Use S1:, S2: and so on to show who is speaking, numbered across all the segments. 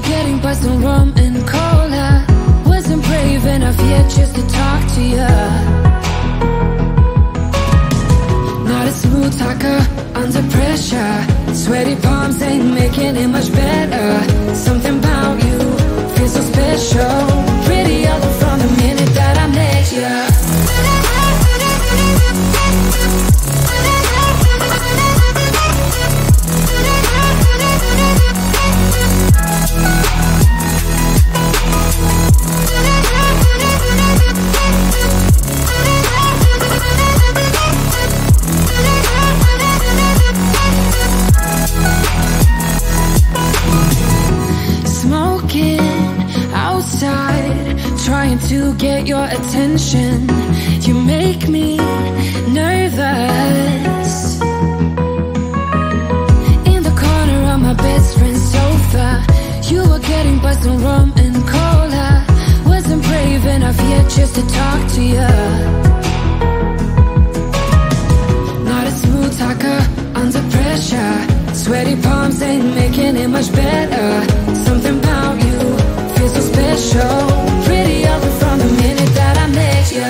S1: getting by some rum and cola. Wasn't brave enough yet just to talk to ya. Not a smooth talker under pressure. Sweaty palms ain't making it much better. Something about you feels so special. Pretty other from the minute that I met ya. Trying to get your attention. You make me nervous. In the corner of my best friend's sofa, you were getting by some rum and cola. Wasn't brave enough yet just to talk to ya. Not a smooth talker under pressure. Sweaty palms ain't making it much better. Something about you feels so special. Pretty other from the minute that I met ya.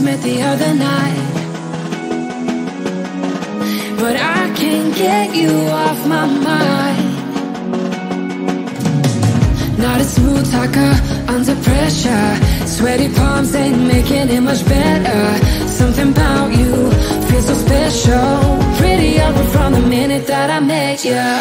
S1: Met the other night, but I can't get you off my mind. Not a smooth talker under pressure. Sweaty palms ain't making it much better. Something about you feels so special. Pretty other from the minute that I met ya.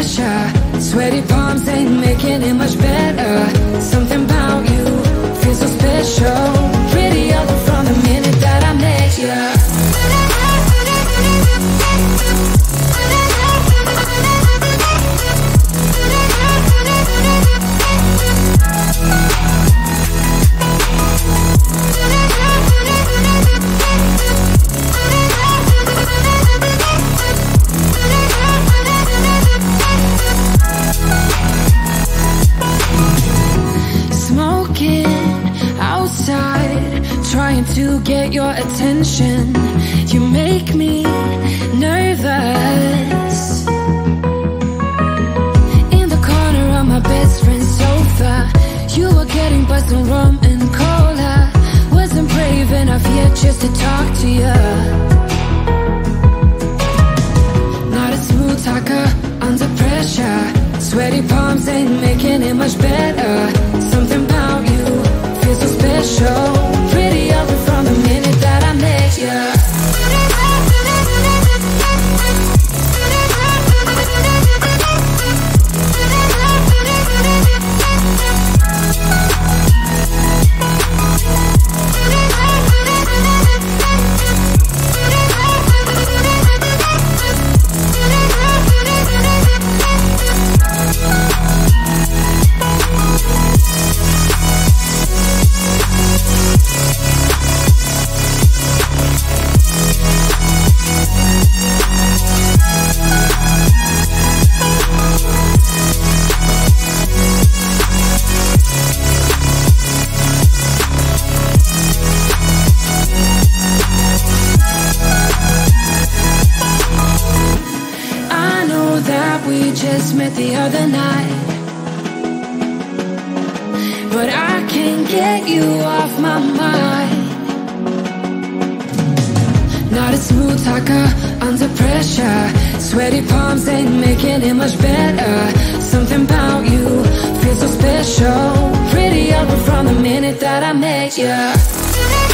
S1: pressure. Sweaty palms ain't making it much better. Something about you feels so special. Pretty other from the minute that I met you. Trying to get your attention. You make me nervous. In the corner of my best friend's sofa, you were getting buzzed on rum and cola. Wasn't brave enough yet just to talk to you. Not a smooth talker under pressure. Sweaty palms ain't making it much better. Something about you feels so special. Pretty other from the minute that I met you. Met the other night, but I can't get you off my mind. Not a smooth talker under pressure. Sweaty palms ain't making it much better. Something about you feels so special. Pretty other from the minute that I met you.